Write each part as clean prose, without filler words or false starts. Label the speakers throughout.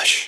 Speaker 1: प्रकाश।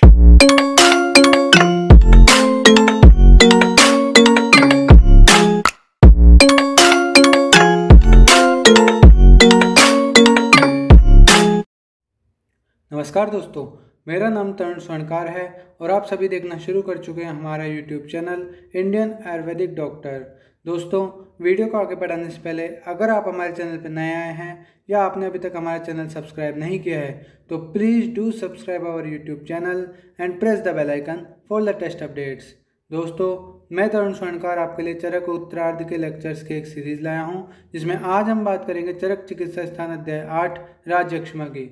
Speaker 2: नमस्कार दोस्तों, मेरा नाम तरुण स्वर्णकार है और आप सभी देखना शुरू कर चुके हैं हमारा YouTube channel Indian Ayurvedic doctor. दोस्तों, वीडियो को आगे बढ़ाने से पहले अगर आप हमारे चैनल पर नए आए हैं या आपने अभी तक हमारा चैनल सब्सक्राइब नहीं किया है तो please do subscribe our YouTube channel and press the bell icon for latest updates. दोस्तों, मैं तरुण स्वर्णकार आपके लिए चरक उत्तरार्ध के लेक्चर्स की एक सीरीज़ लाया हूँ, जिसमें आज हम बात करेंगे चरक चिकित्सा स्थान अध्याय 8 राजयक्ष्मा की।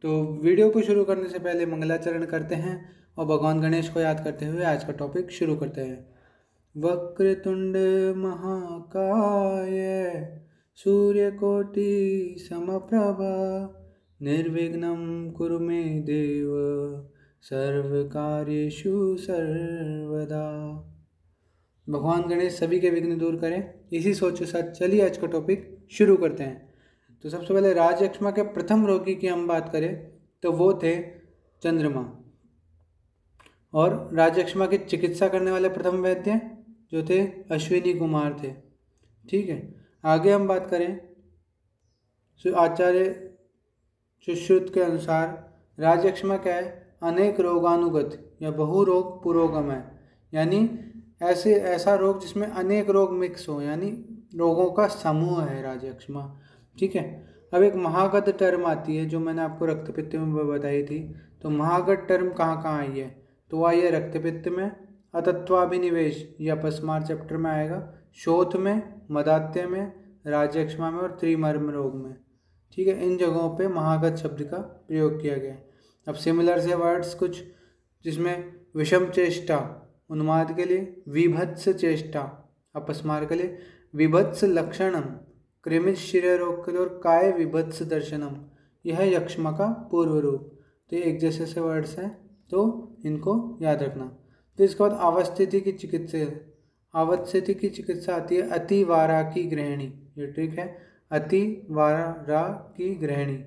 Speaker 2: तो वीडियो को शुरू करने से पहले मंगलाचरण करते हैं और भगवान गणेश को याद करते हुए आज का टॉपिक शुरू करते हैं। वक्रतुंड महाकाय सूर्यकोटि समप्रभा निर्विघ्नं कुरु मे देव सर्वकार्येषु सर्वदा। भगवान गणेश सभी के विघ्न दूर करें, इसी सोच के साथ चलिए आज का टॉपिक शुरू करते हैं। तो सबसे पहले राजयक्ष्मा के प्रथम रोगी की हम बात करें तो वो थे चंद्रमा, और राजयक्ष्मा की चिकित्सा करने वाले प्रथम वैद्य जो थे अश्विनी कुमार थे। ठीक है, आगे हम बात करें आचार्य सुश्रुत के अनुसार राजयक्ष्मा क्या है, अनेक रोगानुगत या बहु रोग पुरोगम है, यानी ऐसा रोग जिसमें अनेक रोग मिक्स हो, यानी रोगों का समूह है राजयक्ष्मा। ठीक है, अब एक महागत टर्म आती है जो मैंने आपको रक्तपित्त में बताई थी। तो महागत टर्म कहाँ कहाँ आई है, तो आई है रक्तपित्त में, अतत्वाभिनिवेश या अपस्मार चैप्टर में आएगा, शोथ में, मदात्य में, राजयक्ष्मा में और त्रिमर्म रोग में। ठीक है, इन जगहों पे महागत शब्द का प्रयोग किया गया है। अब सिमिलर से वर्ड्स कुछ, जिसमें विषम चेष्टा उन्माद के लिए, विभत्स चेष्टा अपस्मार के लिए, विभत्स लक्षणम कृमि शिर रोग के लिए, और काय विभत्स दर्शनम यह यक्ष्मा का पूर्व रूप। तो ये एक जैसे से वर्ड्स हैं, तो इनको याद रखना। तो इसके बाद अवस्थिति की चिकित्सा, अवस्थिति की चिकित्सा आती है अतिवारा की ग्रहणी। ये ट्रिक है, अतिवारा की ग्रहणी।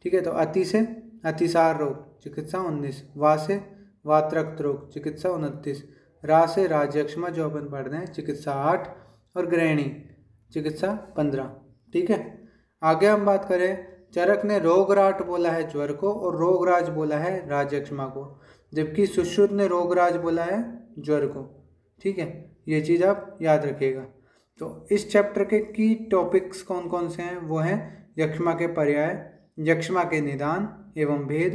Speaker 2: ठीक है, तो अति से अतिसार रोग चिकित्सा 19, वा से वातरक्त रोग चिकित्सा 29, रा से राजयक्ष्मा जो अपन पढ़ रहे हैं चिकित्सा 8, और ग्रहणी चिकित्सा 15। ठीक है, आगे हम बात करें, चरक ने रोगराट बोला है ज्वर को और रोगराज बोला है राजयक्ष्मा को, जबकि सुश्रुत ने रोगराज बोला है ज्वर को। ठीक है, ये चीज़ आप याद रखिएगा। तो इस चैप्टर के की टॉपिक्स कौन कौन से हैं, वो हैं यक्ष्मा के पर्याय, यक्ष्मा के निदान एवं भेद,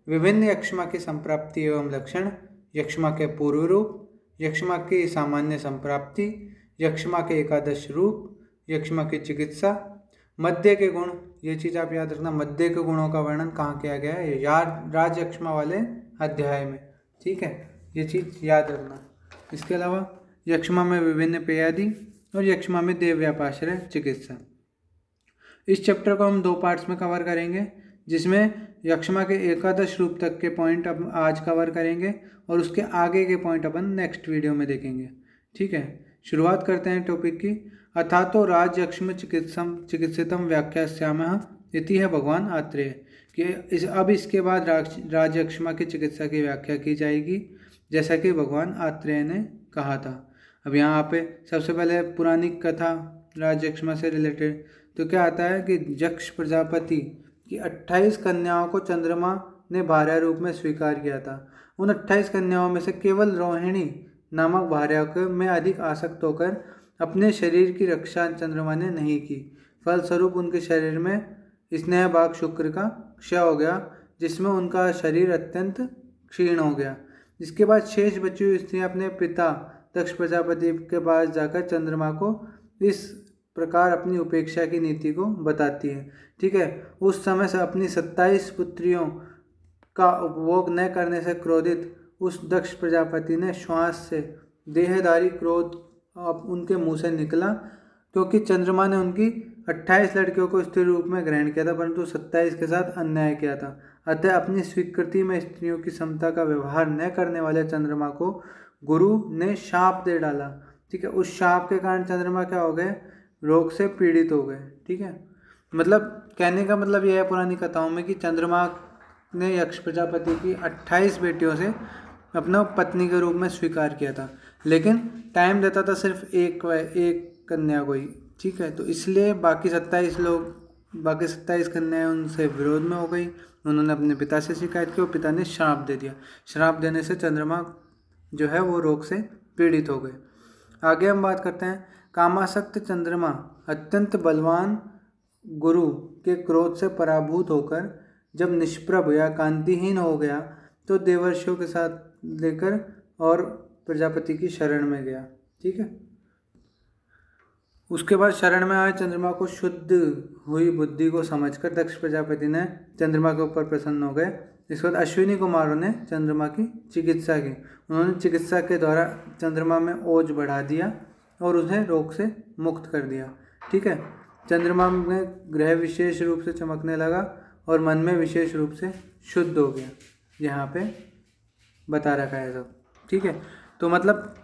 Speaker 2: विभिन्न यक्ष्मा की संप्राप्ति एवं लक्षण, यक्ष्मा के पूर्व रूप, यक्ष्मा की सामान्य संप्राप्ति, यक्ष्मा के एकादश रूप, यक्ष्मा की चिकित्सा, मध्य के गुण। ये चीज़ आप याद रखना, मध्य के गुणों का वर्णन कहाँ किया गया है, राजयक्ष्मा वाले अध्याय में। ठीक है, ये चीज़ याद रखना। इसके अलावा यक्ष्मा में विभिन्न पेयादि और यक्ष्मा में देवव्यापाश्रय चिकित्सा। इस चैप्टर को हम 2 पार्ट्स में कवर करेंगे, जिसमें यक्ष्मा के एकादश रूप तक के पॉइंट अब आज कवर करेंगे और उसके आगे के पॉइंट अपन नेक्स्ट वीडियो में देखेंगे। ठीक है, शुरुआत करते हैं टॉपिक की। अथातो राजयक्ष्म चिकित्सितम व्याख्यास्यामः इति है भगवान आत्रेय, कि अब इसके बाद राजयक्ष्मा की चिकित्सा की व्याख्या की जाएगी, जैसा कि भगवान आत्रेय ने कहा था। अब यहाँ पे सबसे पहले पुरानी कथा राजयक्ष्मा से रिलेटेड, तो क्या आता है कि यक्ष प्रजापति की 28 कन्याओं को चंद्रमा ने भार्या रूप में स्वीकार किया था। उन 28 कन्याओं में से केवल रोहिणी नामक भार्या में अधिक आसक्त होकर अपने शरीर की रक्षा चंद्रमा ने नहीं की। फलस्वरूप उनके शरीर में स्नेह भाग शुक्र का क्षय हो गया, जिसमें उनका शरीर अत्यंत क्षीण हो गया। इसके बाद शेष बची हुई स्त्रियां अपने पिता दक्ष प्रजापति के पास जाकर चंद्रमा को इस प्रकार अपनी उपेक्षा की नीति को बताती है। ठीक है, उस समय से अपनी 27 पुत्रियों का उपभोग न करने से क्रोधित उस दक्ष प्रजापति ने श्वास से देहधारी क्रोध उनके मुंह से निकला, क्योंकि चंद्रमा ने उनकी 28 लड़कियों को स्त्री रूप में ग्रहण किया था, परंतु 27 के साथ अन्याय किया था। अतः अपनी स्वीकृति में स्त्रियों की समता का व्यवहार न करने वाले चंद्रमा को गुरु ने शाप दे डाला। ठीक है, उस शाप के कारण चंद्रमा क्या हो गए, रोग से पीड़ित हो गए। ठीक है, मतलब कहने का मतलब यह है पुरानी कथाओं में कि चंद्रमा ने यक्ष प्रजापति की 28 बेटियों से अपना पत्नी के रूप में स्वीकार किया था, लेकिन टाइम देता था सिर्फ एक कन्या को ही। ठीक है, तो इसलिए बाकी 27 कन्याएं उनसे विरोध में हो गई। उन्होंने अपने पिता से शिकायत की और पिता ने श्राप दे दिया। श्राप देने से चंद्रमा जो है वो रोग से पीड़ित हो गए। आगे हम बात करते हैं, कामासक्त चंद्रमा अत्यंत बलवान गुरु के क्रोध से पराभूत होकर जब निष्प्रभ या कांतिहीन हो गया तो देवर्षियों के साथ लेकर और प्रजापति की शरण में गया। ठीक है, उसके बाद शरण में आए चंद्रमा को शुद्ध हुई बुद्धि को समझकर दक्ष प्रजापति ने चंद्रमा के ऊपर प्रसन्न हो गए। इसके बाद अश्विनी कुमारों ने चंद्रमा की चिकित्सा की। उन्होंने चिकित्सा के द्वारा चंद्रमा में ओज बढ़ा दिया और उन्हें रोग से मुक्त कर दिया। ठीक है, चंद्रमा में ग्रह विशेष रूप से चमकने लगा और मन में विशेष रूप से शुद्ध हो गया। यहाँ पे बता रखा है सब। ठीक है, तो मतलब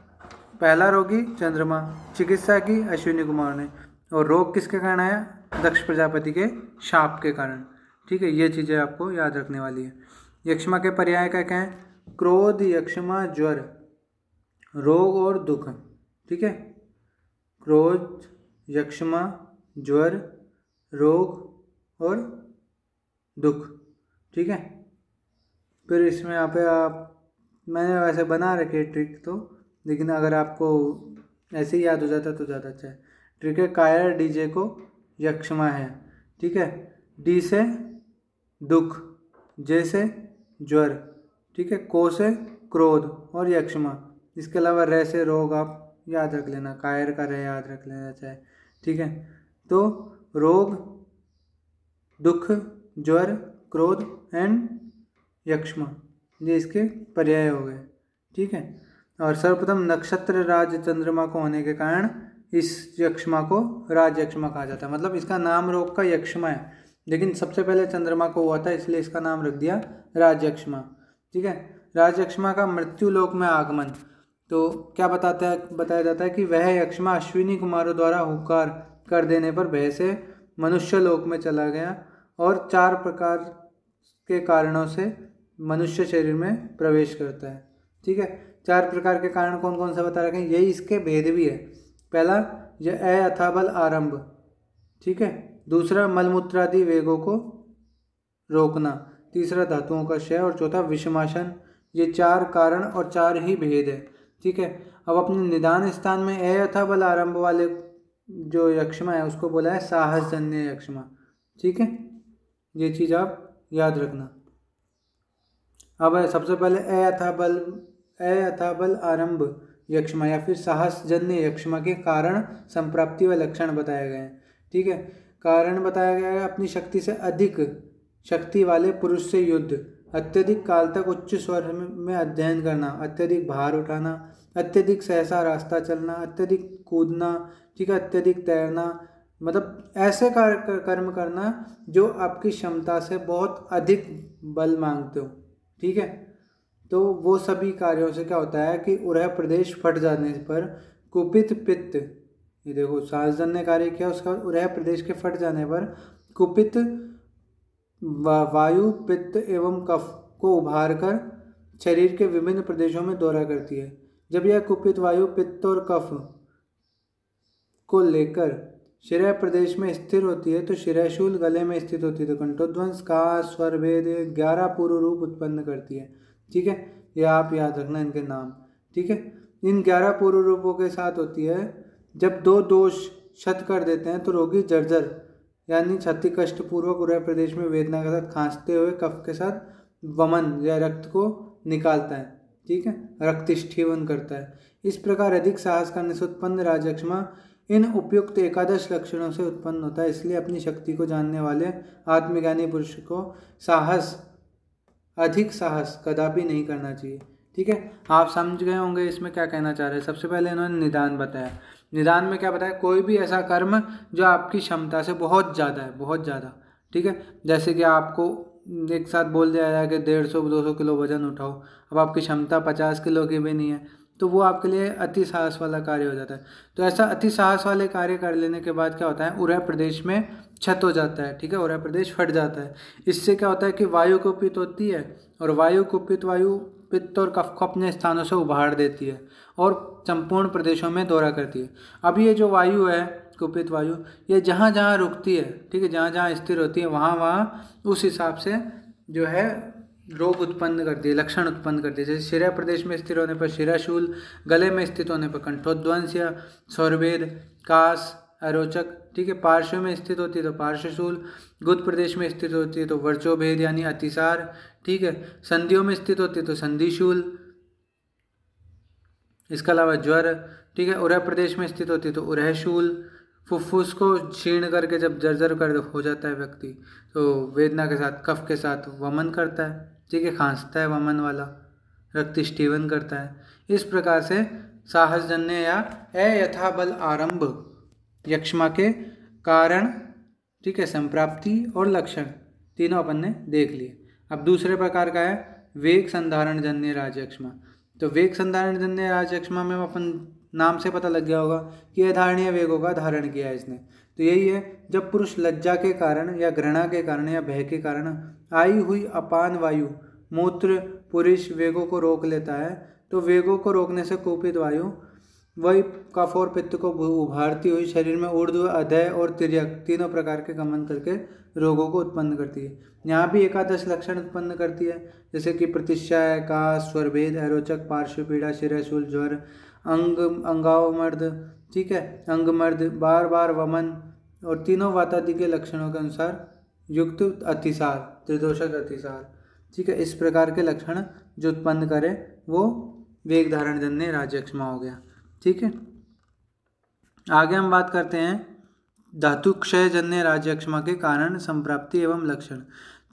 Speaker 2: पहला रोगी चंद्रमा, चिकित्सा की अश्विनी कुमार ने, और रोग किसके कारण आया? दक्ष प्रजापति के शाप के कारण। ठीक है, ये चीज़ें आपको याद रखने वाली है। यक्षमा के पर्याय क्या क्या हैं? क्रोध, यक्षमा, ज्वर, रोग और दुख। ठीक है, क्रोध, यक्षमा, ज्वर, रोग और दुख। ठीक है, फिर इसमें यहाँ पे मैंने वैसे बना रखी है ट्रिक तो, लेकिन अगर आपको ऐसे ही याद हो जाता तो ज़्यादा अच्छा है। ट्रिक है, कायर डीजे को यक्षमा है। ठीक है, डी से दुख, जे से ज्वर, ठीक है, को से क्रोध और यक्षमा। इसके अलावा रे से रोग आप याद रख लेना, कायर का रे याद रख लेना चाहे। ठीक है, तो रोग, दुख, ज्वर, क्रोध एंड यक्षमा, ये इसके पर्याय हो गए। ठीक है, और सर्वप्रथम नक्षत्र राज चंद्रमा को होने के कारण इस यक्षमा को राज यक्षमा कहा जाता है। मतलब इसका नाम रोग का यक्षमा है, लेकिन सबसे पहले चंद्रमा को हुआ था, इसलिए इसका नाम रख दिया राज यक्षमा। ठीक है, राज यक्षमा का मृत्यु लोक में आगमन, तो क्या बताया जाता है कि वह यक्षमा अश्विनी कुमारों द्वारा हुंकार कर देने पर भय से मनुष्य लोक में चला गया और 4 प्रकार के कारणों से मनुष्य शरीर में प्रवेश करता है। ठीक है, 4 प्रकार के कारण कौन कौन से बता रखे हैं, यही इसके भेद भी है। पहला, यह अथाबल आरंभ। ठीक है, दूसरा, मलमूत्रादि वेगों को रोकना, तीसरा, धातुओं का क्षय और चौथा, विषमाशन। ये 4 कारण और 4 ही भेद है। ठीक है, अब अपने निदान स्थान में अथाबल आरंभ वाले जो यक्षमा है उसको बोला है साहसजन्य यक्षमा। ठीक है, ये चीज़ आप याद रखना। अब सबसे पहले अथाबल आरंभ यक्षमा या फिर साहसजन्य यक्षमा के कारण, संप्राप्ति व लक्षण बताए गए हैं। ठीक है, कारण बताया गया है अपनी शक्ति से अधिक शक्ति वाले पुरुष से युद्ध, अत्यधिक काल तक उच्च स्वर में अध्ययन करना, अत्यधिक भार उठाना, अत्यधिक सहसा रास्ता चलना, अत्यधिक कूदना, ठीक है, अत्यधिक तैरना, मतलब ऐसे कर्म करना जो आपकी क्षमता से बहुत अधिक बल मांगते हो। ठीक है, तो वो सभी कार्यों से क्या होता है कि उरह प्रदेश फट जाने पर कुपित पित्त, ये देखो साहसजन्य कार्य किया, उसका उरह प्रदेश के फट जाने पर कुपित वायु, पित्त एवं कफ को उभार कर शरीर के विभिन्न प्रदेशों में दौरा करती है। जब यह कुपित वायु, पित्त और कफ को लेकर शिरः प्रदेश में स्थिर होती है तो शिरःशूल गले में स्थित होती है, तो कंठोध्वंस का स्वर भेद 11 पूर्व रूप उत्पन्न करती है। ठीक है, यह आप याद रखना इनके नाम। ठीक है, इन 11 पूर्व रूपों के साथ होती है। जब 2 दोष शत कर देते हैं तो रोगी जर्जर यानी छाती कष्ट पूर्वक उरह प्रदेश में वेदना के साथ खांसते हुए कफ के साथ वमन या रक्त को निकालता है। ठीक है, रक्तस्ठीवन करता है। इस प्रकार अधिक साहस करने से उत्पन्न राजयक्ष्मा इन उपयुक्त 11 लक्षणों से उत्पन्न होता है। इसलिए अपनी शक्ति को जानने वाले आत्मज्ञानी पुरुष को अधिक साहस कदापि नहीं करना चाहिए। ठीक है, आप समझ गए होंगे इसमें क्या कहना चाह रहे हैं। सबसे पहले इन्होंने निदान बताया। निदान में क्या बताया? कोई भी ऐसा कर्म जो आपकी क्षमता से बहुत ज़्यादा है, बहुत ज़्यादा। ठीक है, जैसे कि आपको एक साथ बोल दिया जाए कि 150-200 किलो वजन उठाओ, अब आपकी क्षमता 50 किलो की भी नहीं है, तो वो आपके लिए अति साहस वाला कार्य हो जाता है। तो ऐसा अति साहस वाले कार्य कर लेने के बाद क्या होता है, उरय प्रदेश में क्षत हो जाता है, ठीक है, उरय प्रदेश फट जाता है। इससे क्या होता है कि वायु कुपित होती है, और वायु कुपित वायु पित्त और कफ को अपने स्थानों से उभार देती है और संपूर्ण प्रदेशों में दौरा करती है। अब ये जो वायु है, कुपित वायु, ये जहाँ जहाँ रुकती है, ठीक है, जहाँ जहाँ स्थिर होती है वहाँ वहाँ उस हिसाब से जो है रोग उत्पन्न करती है, लक्षण उत्पन्न करती है। जैसे शिरा प्रदेश में स्थिर होने पर शिराशूल, गले में स्थित होने पर कंठोध्वंस या स्वरभेद, कास, अरोचक, ठीक है, पार्श्व में स्थित होती है तो पार्श्वशूल, गुद प्रदेश में स्थित होती है तो वर्चोभेद यानी अतिसार, ठीक है, संधियों में स्थित होती है तो संधिशूल, इसके अलावा ज्वर, ठीक है, उरय प्रदेश में स्थित होती है तो उरयशूल, फुफ्फुस को क्षीण करके जब जर्जर कर हो जाता है व्यक्ति तो वेदना के साथ कफ के साथ वमन करता है, ठीक है, खांसता है वमन वाला, रक्तस्टीवन करता है। इस प्रकार से साहसजन्य या अयथाबल आरंभ यक्ष्मा के कारण, ठीक है, संप्राप्ति और लक्षण तीनों अपन ने देख लिए। अब दूसरे प्रकार का है वेग संधारण जन्य राजयक्ष्मा। तो वेग संधारण जन्य राजयक्ष्मा में अपन नाम से पता लग गया होगा कि अधारणीय वेगों का धारण किया है इसने। तो यही है, जब पुरुष लज्जा के कारण या घृणा के कारण या भय के कारण आई हुई अपान वायु मूत्र पुरुष वेगों को रोक लेता है, तो वेगों को रोकने से कुपित वायु वही कफ और पित्त को उभारती हुई शरीर में ऊर्ध्व, अधय और तिर्यक तीनों प्रकार के गमन करके रोगों को उत्पन्न करती है। यहाँ भी एकादश लक्षण उत्पन्न करती है, जैसे कि प्रतिष्ठा, कास, स्वरभेद, अरोचक, पार्श्व पीड़ा, शिरशूल, ज्वर, अंगावमर्द, ठीक है, अंगमर्द, बार बार वमन और तीनों वातादि के लक्षणों के अनुसार युक्त अतिसार, त्रिदोषक अतिसार, ठीक है, इस प्रकार के लक्षण जो उत्पन्न करे वो वेग धारण जन्य राजयक्ष्मा हो गया, ठीक है। आगे हम बात करते हैं धातु क्षय जन्य राजयक्ष्मा के कारण संप्राप्ति एवं लक्षण।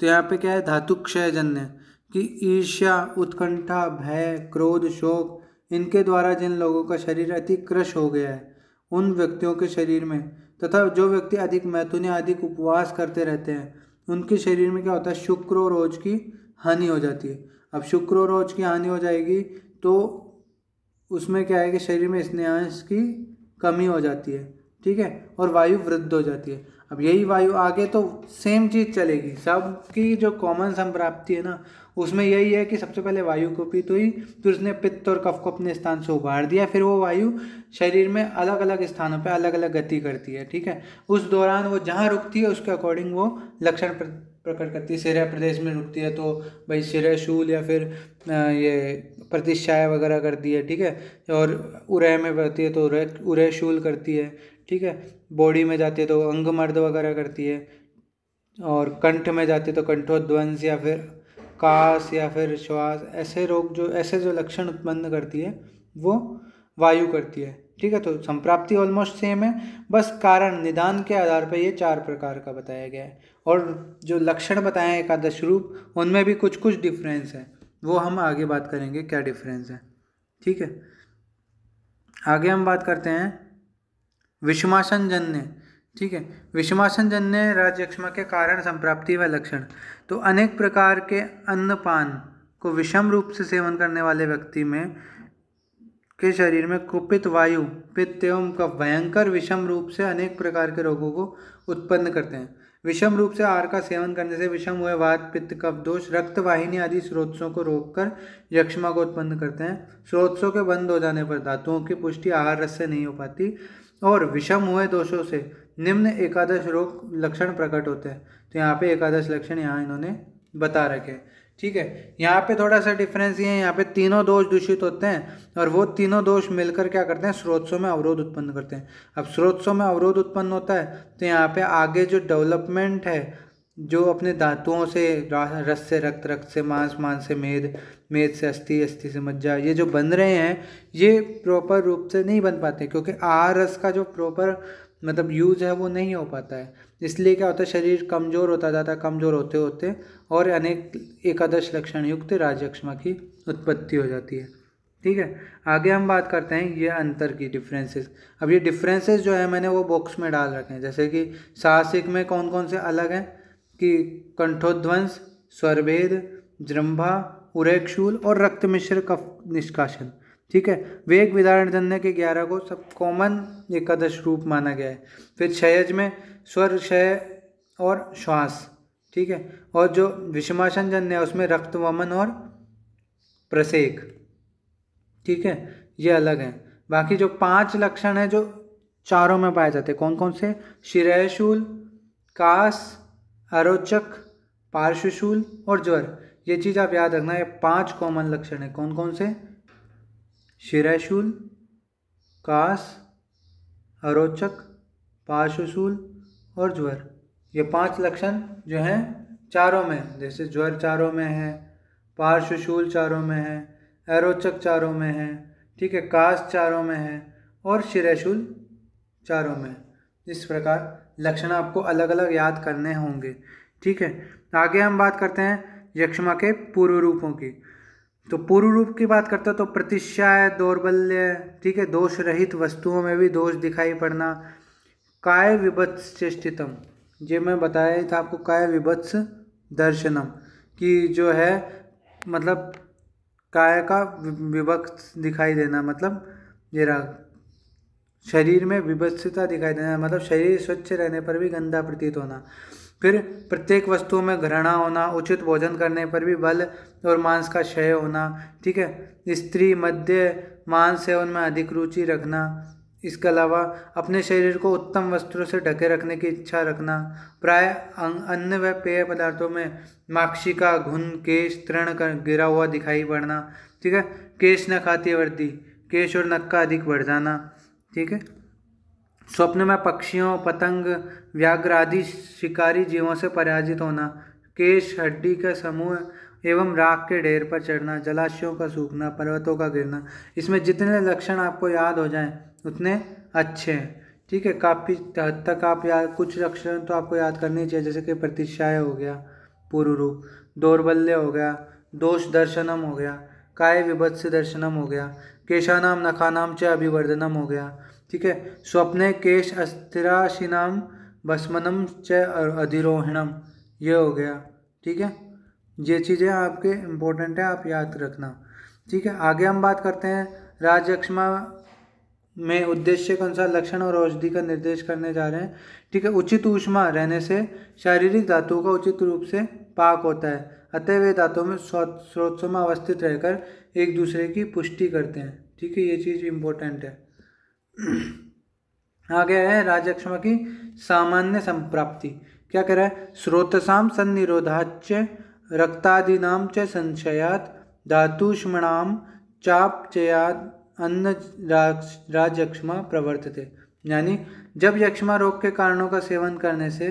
Speaker 2: तो यहाँ पे क्या है, धातु क्षय जन्य कि ईर्ष्या, उत्कंठा, भय, क्रोध, शोक, इनके द्वारा जिन लोगों का शरीर अति क्रश हो गया है उन व्यक्तियों के शरीर में, तथा जो व्यक्ति अधिक मैथुन या अधिक उपवास करते रहते हैं उनके शरीर में क्या होता है, शुक्र और रोज की हानि हो जाती है। अब शुक्र और रोज की हानि हो जाएगी तो उसमें क्या है कि शरीर में स्नेहांश की कमी हो जाती है, ठीक है, और वायु वृद्ध हो जाती है। अब यही वायु आगे तो सेम चीज़ चलेगी, सबकी जो कॉमन संप्राप्ति है ना उसमें यही है कि सबसे पहले वायु कुपित हुई, फिर उसने पित्त और कफ को अपने स्थान से उभार दिया, फिर वो वायु शरीर में अलग अलग स्थानों पे अलग अलग गति करती है, ठीक है। उस दौरान वो जहाँ रुकती है उसके अकॉर्डिंग वो लक्षण प्रकट करती है। शिरा प्रदेश में रुकती है तो भाई शिरशूल या फिर ये प्रतिष्ठाएँ वगैरह करती है, ठीक है, और उरय में बढ़ती है तो उरयशूल करती है, ठीक है, बॉडी में जाती है तो अंगमर्द वगैरह करती है, और कंठ में जाती है तो कंठोध्वंस या फिर कास या फिर श्वास, ऐसे रोग जो ऐसे जो लक्षण उत्पन्न करती है वो वायु करती है, ठीक है। तो संप्राप्ति ऑलमोस्ट सेम है, बस कारण निदान के आधार पर ये 4 प्रकार का बताया गया है, और जो लक्षण बताए हैं एकादश रूप उनमें भी कुछ कुछ डिफरेंस है, वो हम आगे बात करेंगे क्या डिफरेंस है, ठीक है। आगे हम बात करते हैं विषमासन जन्य, ठीक है, विषमासन जन्य राजयक्ष्मा के कारण संप्राप्ति व लक्षण। तो अनेक प्रकार के अन्नपान को विषम रूप से सेवन करने वाले व्यक्ति में के शरीर में कुपित वायु, पित्त एवं कफ भयंकर विषम रूप से अनेक प्रकार के रोगों को उत्पन्न करते हैं। विषम रूप से आहार का सेवन करने से विषम हुए वात, पित्त, कफ दोष, रक्त वाहिनी आदि स्रोतों को रोककर यक्ष्मा को उत्पन्न करते हैं। स्रोतों के बंद हो जाने पर धातुओं की पुष्टि आहार रस से नहीं हो पाती और विषम हुए दोषों से निम्न एकादश रोग लक्षण प्रकट होते हैं। तो यहाँ पे एकादश लक्षण यहाँ इन्होंने बता रखे, ठीक है। यहाँ पे थोड़ा सा डिफरेंस ये है, यहाँ पे तीनों दोष दूषित होते हैं और वो तीनों दोष मिलकर क्या करते हैं, स्रोतों में अवरोध उत्पन्न करते हैं। अब स्रोतों में अवरोध उत्पन्न होता है तो यहाँ पे आगे जो डेवलपमेंट है, जो अपने धातुओं से रस से रक्त, रक्त से मांस, मांस से मेद, मेद से अस्थि, अस्थि से मज्जा, ये जो बन रहे हैं ये प्रॉपर रूप से नहीं बन पाते क्योंकि आहार रस का जो प्रॉपर मतलब यूज है वो नहीं हो पाता है। इसलिए क्या होता है, शरीर कमज़ोर होता जाता है, कमज़ोर होते होते और अनेक एकादश लक्षण युक्त राजयक्ष्मा की उत्पत्ति हो जाती है, ठीक है। आगे हम बात करते हैं ये अंतर की डिफरेंसेस। अब ये डिफरेंसेस जो है मैंने वो बॉक्स में डाल रखे हैं, जैसे कि साहसिक में कौन कौन से अलग हैं कि कंठोध्वंस, स्वरभेद, जृंभा, उरेक्षूल और रक्त मिश्र कफ निष्कासन, ठीक है। वेग विदारण जन्य के 11 को सब कॉमन एकादश रूप माना गया है। फिर क्षयज में स्वर, क्षय और श्वास, ठीक है। और जो विषमासन जन्य है उसमें रक्त वमन और प्रसेक, ठीक है, ये अलग है। बाकी जो 5 लक्षण है जो चारों में पाए जाते हैं, कौन कौन से? शिरःशूल, कास, अरोचक, पार्श्वशूल और ज्वर। ये चीज आप याद रखना, ये 5 कॉमन लक्षण है। कौन कौन से? शिरःशूल, कास, अरोचक, पार्श्वशूल और ज्वर। ये 5 लक्षण जो हैं चारों में, जैसे ज्वर चारों में है, पार्श्वशूल चारों में है, अरोचक चारों में है, ठीक है, कास चारों में है और शिरःशूल चारों में। इस प्रकार लक्षण आपको अलग अलग याद करने होंगे, ठीक है। आगे हम बात करते हैं यक्ष्मा के पूर्व रूपों की। तो पूर्व रूप की बात करते हैं तो प्रतिश्याय, दौर्बल्य, ठीक है, दोष रहित वस्तुओं में भी दोष दिखाई पड़ना, काय विभत्स चेष्टितम, ये मैं बताया ही था आपको, काय विभत्स दर्शनम, कि जो है मतलब काय का विभक्त दिखाई देना, मतलब ये रहा शरीर में विभत्सता दिखाई देना, मतलब शरीर स्वच्छ रहने पर भी गंदा प्रतीत होना। फिर प्रत्येक वस्तुओं में घृणा होना, उचित भोजन करने पर भी बल और मांस का क्षय होना, ठीक है। स्त्री मध्य मांस सेवन में अधिक रुचि रखना। इसके अलावा अपने शरीर को उत्तम वस्त्रों से ढके रखने की इच्छा रखना। प्राय अन्न व पेय पदार्थों में माक्षिका, घुन, केश, तृण गिरा हुआ दिखाई पड़ना, ठीक है। केश न खाती वृद्धि, केश और नख का अधिक बढ़ जाना, ठीक है। स्वप्न में पक्षियों, पतंग, व्याघ्र आदि शिकारी जीवों से पराजित होना, केश, हड्डी का समूह एवं राख के ढेर पर चढ़ना, जलाशयों का सूखना, पर्वतों का गिरना। इसमें जितने लक्षण आपको याद हो जाएं उतने अच्छे हैं, ठीक है। काफ़ी हद तक आप याद, कुछ लक्षण तो आपको याद करनी चाहिए, जैसे कि प्रतिश्याय हो गया पूर्व रूप, दौर्बल्य हो गया, दोष दर्शनम हो गया, काय विभत्स दर्शनम हो गया, केशानाम नखानाम च अभिवर्धनम हो गया, ठीक है। स्वप्ने केश अस्थिराशिनाम भस्मनम च अधिरोहणम, ये हो गया, ठीक है। ये चीज़ें आपके इम्पोर्टेंट है, आप याद रखना, ठीक है। आगे हम बात करते हैं राजयक्ष्मा में उद्देश्य के अनुसार लक्षण और औषधि का निर्देश करने जा रहे हैं, ठीक है। उचित ऊष्मा रहने से शारीरिक धातुओं का उचित रूप से पाक होता है, अतः वे धातुओं में स्रोतों में अवस्थित रहकर एक दूसरे की पुष्टि करते हैं, ठीक है। ये चीज़ इम्पोर्टेंट है। आगे है राजयक्ष्मा की सामान्य संप्राप्ति। क्या कह रहा है? स्रोतसाम सन्निरोधाच रक्तादीनाम च संशयात धातुष्मणाम चापचयात अन्न राजयक्ष्मा प्रवर्तते। यानी जब यक्ष्मा रोग के कारणों का सेवन करने से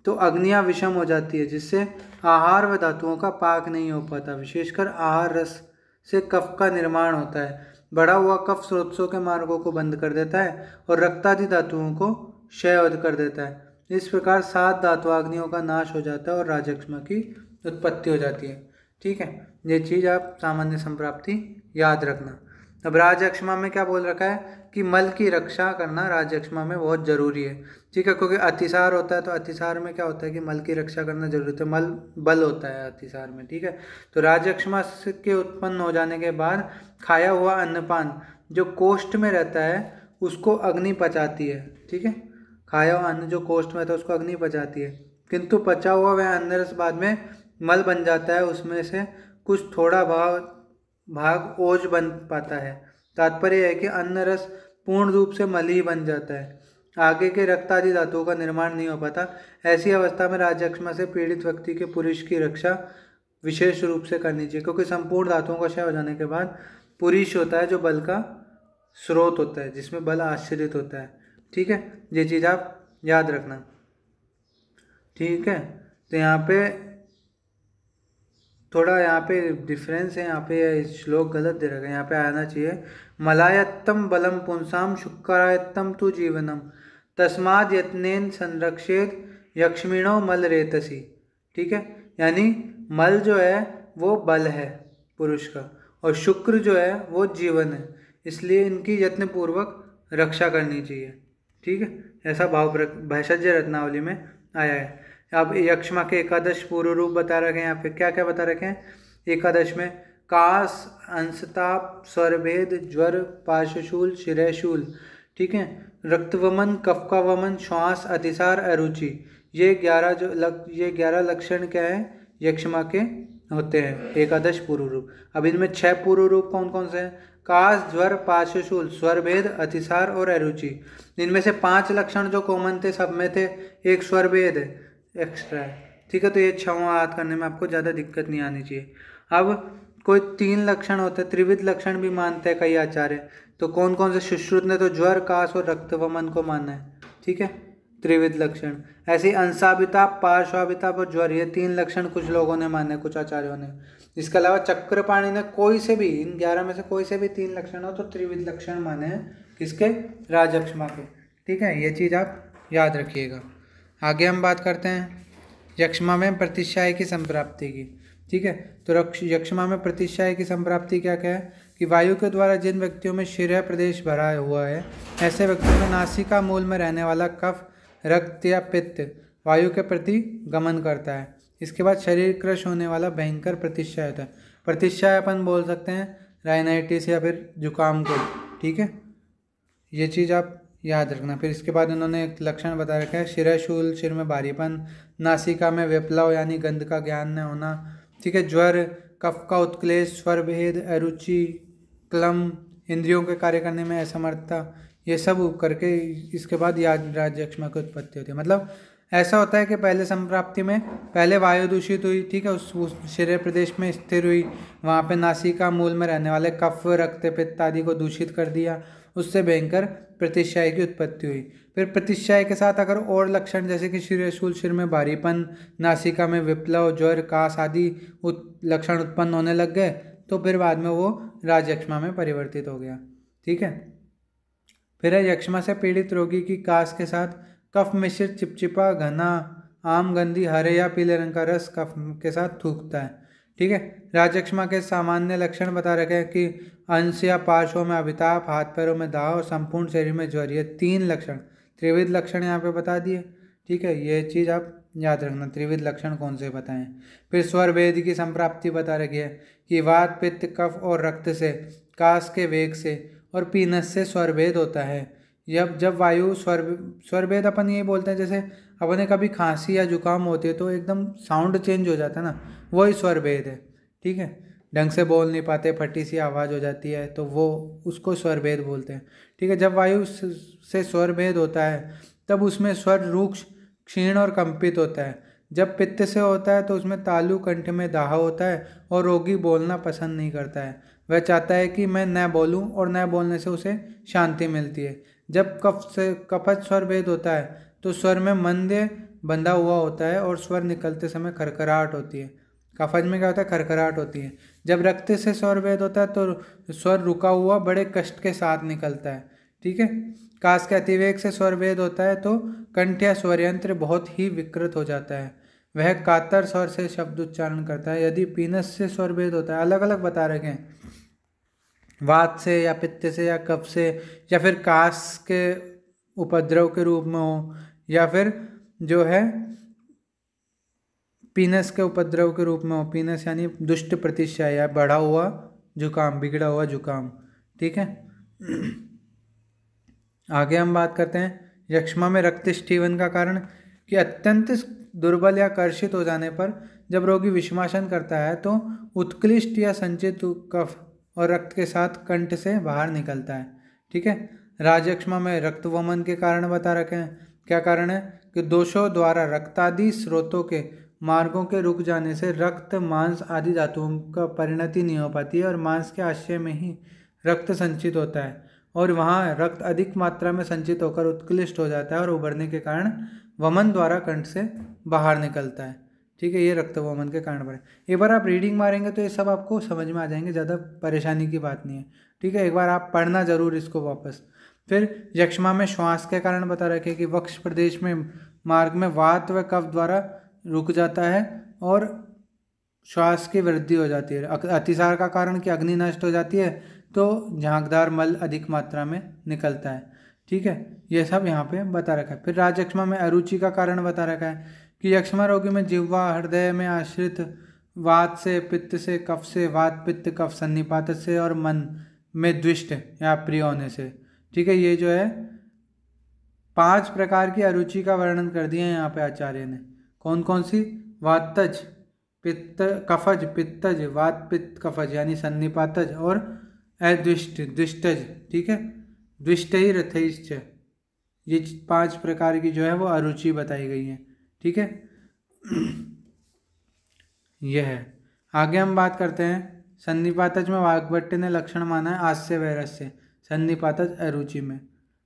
Speaker 2: तो अग्नियां विषम हो जाती है, जिससे आहार व धातुओं का पाक नहीं हो पाता। विशेषकर आहार रस से कफ का निर्माण होता है। बढ़ा हुआ कफ स्रोतों के मार्गों को बंद कर देता है और रक्तादि धातुओं को क्षय कर देता है। इस प्रकार 7 धातुअग्नियों का नाश हो जाता है और राजयक्ष्मा की उत्पत्ति हो जाती है, ठीक है। ये चीज़ आप सामान्य संप्राप्ति याद रखना। अब राजयक्ष्मा में क्या बोल रखा है कि मल की रक्षा करना राजयक्ष्मा में बहुत जरूरी है, ठीक है, क्योंकि अतिसार होता है, तो अतिसार में क्या होता है कि मल की रक्षा करना जरूरी है। मल बल होता है अतिसार में, ठीक है। तो राजयक्ष्मा के उत्पन्न हो जाने के बाद खाया हुआ अन्नपान जो कोष्ठ में रहता है उसको अग्नि पचाती है, ठीक है। खाया हुआ अन्न जो कोष्ठ में रहता है उसको अग्नि पचाती है, किंतु पचा हुआ वह अन्न रस बाद में मल बन जाता है, उसमें से कुछ थोड़ा भाग ओज बन पाता है। तात्पर्य है कि अन्न रस पूर्ण रूप से मल ही बन जाता है, आगे के रक्त आदि धातुओं का निर्माण नहीं हो पाता। ऐसी अवस्था में राजयक्ष्मा से पीड़ित व्यक्ति के पुरुष की रक्षा विशेष रूप से करनी चाहिए, क्योंकि संपूर्ण धातुओं का क्षय हो जाने के बाद पुरुष होता है जो बल का स्रोत होता है, जिसमें बल आश्रित होता है, ठीक है। ये चीज़ आप याद रखना, ठीक है। तो यहाँ पे थोड़ा यहाँ पे डिफरेंस है, यहाँ पे श्लोक गलत दे रखा है, यहाँ पे आना चाहिए मलायत्तम बलम पुंसाम शुक्रायत्तम तु जीवनम तस्माद यत्नेन संरक्षेत यक्ष्मिणो मल रेतसी, ठीक है। यानी मल जो है वो बल है पुरुष का और शुक्र जो है वो जीवन है, इसलिए इनकी यत्नपूर्वक रक्षा करनी चाहिए, ठीक है। ऐसा भाव भैषज रत्नावली में आया है। अब यक्ष्मा के एकादश पूर्व रूप बता रखे हैं। यहाँ पे क्या क्या बता रखे हैं? एकादश में कास, अंशताप, स्वरभेद, ज्वर, पार्श्वशूल, शिरशूल, ठीक है। रक्तवमन, कफ का वमन, श्वास, अतिसार, अरुचि, ये 11 लक्षण क्या है, यक्ष्मा के होते हैं, एकादश पूर्व रूप। अब इनमें 6 पूर्व रूप कौन कौन से हैं? कास, ज्वर, पार्श्वशूल, स्वरभेद, अतिसार और अरुचि। इनमें से 5 लक्षण जो कॉमन थे सब में थे, एक स्वरभेद एक्स्ट्रा है, ठीक है। तो ये 6वां याद करने में आपको ज़्यादा दिक्कत नहीं आनी चाहिए। अब कोई 3 लक्षण होते हैं, त्रिविध लक्षण भी मानते हैं कई आचार्य। तो कौन कौन से? सुश्रुत ने तो ज्वर, कास और रक्तवमन को माना है, ठीक है, त्रिविध लक्षण। ऐसे ही अंशाभिताप, पार्श्वाभिताप और ज्वर, ये 3 लक्षण कुछ लोगों ने माने, कुछ आचार्यों ने। इसके अलावा चक्रपाणि ने कोई से भी इन 11 में से कोई से भी 3 लक्षण हो तो त्रिविध लक्षण माने हैं, किसके? राजयक्ष्मा के, ठीक है। ये चीज़ आप याद रखिएगा। आगे हम बात करते हैं यक्ष्मा में प्रतिशाय की संप्राप्ति की, ठीक है। तो यक्ष्मा में प्रतिशाय की संप्राप्ति क्या क्या है कि वायु के द्वारा जिन व्यक्तियों में शिरा प्रदेश भरा हुआ है, ऐसे व्यक्तियों में नासिका मूल में रहने वाला कफ, रक्त या पित्त वायु के प्रति गमन करता है। इसके बाद शरीर क्रश होने वाला भयंकर प्रतिशाय होता है। प्रतिशाय अपन बोल सकते हैं राइनाइटिस या फिर जुकाम को, ठीक है। ये चीज़ आप याद रखना। फिर इसके बाद उन्होंने एक लक्षण बता रखा है, शिरशूल, सिर में भारीपन, नासिका में विप्लव यानी गंध का ज्ञान न होना, ठीक है। ज्वर, कफ का उत्क्लेश, स्वरभेद, अरुचि, क्लम, इंद्रियों के कार्य करने में असमर्थता, ये सब करके इसके बाद राजयक्ष्मा की उत्पत्ति होती है। मतलब ऐसा होता है कि पहले संप्राप्ति में पहले वायु दूषित हुई, ठीक है, उस शरीर प्रदेश में स्थिर हुई, वहाँ पे नासिका मूल में रहने वाले कफ, रक्त, पित्त आदि को दूषित कर दिया, उससे भयंकर प्रतिशाय की उत्पत्ति हुई। फिर प्रतिशाय के साथ अगर और लक्षण जैसे कि शिरशूल, सिर में भारीपन, नासिका में विप्लव, ज्वर, कास आदि लक्षण उत्पन्न होने लग गए तो फिर बाद में वो राजयक्ष्मा में परिवर्तित हो गया, ठीक है। फिर है यक्ष्मा से पीड़ित रोगी की कास के साथ कफ मिश्रित चिपचिपा, घना, आम गंधी, हरे या पीले रंग का रस कफ के साथ थूकता है, ठीक है। राजयक्ष्मा के सामान्य लक्षण बता रखे हैं कि अंश या पार्श्वों में अभिताप, हाथ पैरों में दाव और संपूर्ण शरीर में ज्वर, ये 3 लक्षण, त्रिविध लक्षण यहाँ पे बता दिए, ठीक है। ये चीज़ आप याद रखना, त्रिविध लक्षण कौन से बताएं। फिर स्वरभेद की संप्राप्ति बता रखी है कि वात, पित्त, कफ और रक्त से, कास के वेग से और पीनस से स्वरभेद होता है। जब वायु स्वरभेद अपन ये बोलते हैं, जैसे अपने कभी खांसी या जुकाम होती है तो एकदम साउंड चेंज हो जाता है ना, वही स्वरभेद है, ठीक है। ढंग से बोल नहीं पाते, फटी सी आवाज़ हो जाती है तो वो उसको स्वरभेद बोलते हैं, ठीक है। जब वायु से स्वरभेद होता है तब उसमें स्वर रूक्ष, क्षीण और कंपित होता है। जब पित्त से होता है तो उसमें तालु, कंठ में दाह होता है और रोगी बोलना पसंद नहीं करता है, वह चाहता है कि मैं न बोलूं और न बोलने से उसे शांति मिलती है। जब कफज स्वर भेद होता है तो स्वर में मंद बंधा हुआ होता है और स्वर निकलते समय खरखराहट होती है। कफज में क्या होता है? खरखराहट होती है। जब रक्त से स्वर भेद होता है तो स्वर रुका हुआ बड़े कष्ट के साथ निकलता है, ठीक है। कास के अतिवेग से स्वर भेद होता है तो कंठ या स्वरयंत्र बहुत ही विकृत हो जाता है, वह कातर स्वर से शब्द उच्चारण करता है। यदि पीनस से स्वर भेद होता है, अलग अलग बता रखे हैं, वात से या पित्त से या कफ से या फिर कास के उपद्रव के रूप में हो या फिर जो है पीनस के उपद्रव के रूप में हो, पीनस यानी दुष्ट प्रतिशय या बढ़ा हुआ जुकाम, बिगड़ा हुआ जुकाम, ठीक है। आगे हम बात करते हैं यक्ष्मा में रक्त स्टीवन का कारण कि अत्यंत दुर्बल या कर्षित हो जाने पर जब रोगी विषमाशन करता है तो उत्कृष्ट या संचित कफ और रक्त के साथ कंठ से बाहर निकलता है, ठीक है। राजयक्ष्मा में रक्त वमन के कारण बता रखे हैं। क्या कारण है कि दोषों द्वारा रक्तादि स्रोतों के मार्गों के रुक जाने से रक्त, मांस आदि धातुओं का परिणति नहीं हो पाती है और मांस के आश्रय में ही रक्त संचित होता है और वहाँ रक्त अधिक मात्रा में संचित होकर उत्कृष्ट हो जाता है और उभरने के कारण वमन द्वारा कंठ से बाहर निकलता है, ठीक है। ये रक्त वमन के कारण बढ़े। एक बार आप रीडिंग मारेंगे तो ये सब आपको समझ में आ जाएंगे, ज़्यादा परेशानी की बात नहीं है, ठीक है। एक बार आप पढ़ना जरूर इसको वापस। फिर यक्ष्मा में श्वास के कारण बता रखे कि वक्ष प्रदेश में मार्ग में वात व कफ द्वारा रुक जाता है और श्वास की वृद्धि हो जाती है। अतिसार का कारण कि अग्नि नष्ट हो जाती है तो झागदार मल अधिक मात्रा में निकलता है, ठीक है। ये सब यहाँ पे बता रखा है। फिर राजयक्ष्मा में अरुचि का कारण बता रखा है कि यक्ष्मा रोगी में जिह्वा, हृदय में आश्रित वात से, पित्त से, कफ से, वात पित्त कफ सन्निपात से, और मन में द्विष्ट या प्रिय होने से। ठीक है, ये जो है 5 प्रकार की अरुचि का वर्णन कर दिया है यहाँ पे आचार्य ने। कौन कौन सी? वातज, पित्त कफज, पित्तज, वात पित्त कफज यानी सन्निपातज, और अद्विष्ट द्विष्टज। ठीक है, द्विष्ट ही रथईश्च, ये 5 प्रकार की जो है वो अरुचि बताई गई है। ठीक है, यह है। आगे हम बात करते हैं सन्निपातज में वाग्भट्ट ने लक्षण माना है आस्य वैरस्य, सन्निपातज अरुचि में।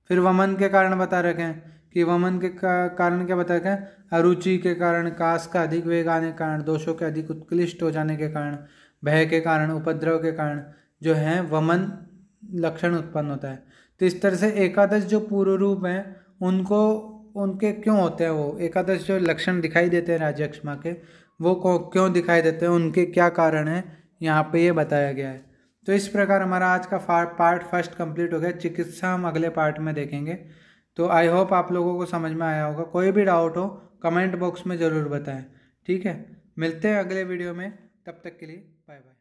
Speaker 2: फिर वमन के कारण बता रखे हैं कि वमन के कारण क्या बता रखे हैं? अरुचि के कारण, कास का अधिक वेग आने के कारण, दोषों के अधिक उत्कृष्ट हो जाने के कारण, भय के कारण, उपद्रव के कारण जो है वमन लक्षण उत्पन्न होता है। तो इस तरह से एकादश जो पूर्व रूप हैं उनको, उनके क्यों होते हैं वो एकादश जो लक्षण दिखाई देते हैं राज्यक्षमा के, वो क्यों दिखाई देते हैं, उनके क्या कारण है, यहाँ पे ये बताया गया है। तो इस प्रकार हमारा आज का पार्ट फर्स्ट कंप्लीट हो गया। चिकित्सा हम अगले पार्ट में देखेंगे। तो आई होप आप लोगों को समझ में आया होगा। कोई भी डाउट हो कमेंट बॉक्स में ज़रूर बताएं। ठीक है, मिलते हैं अगले वीडियो में, तब तक के लिए बाय बाय।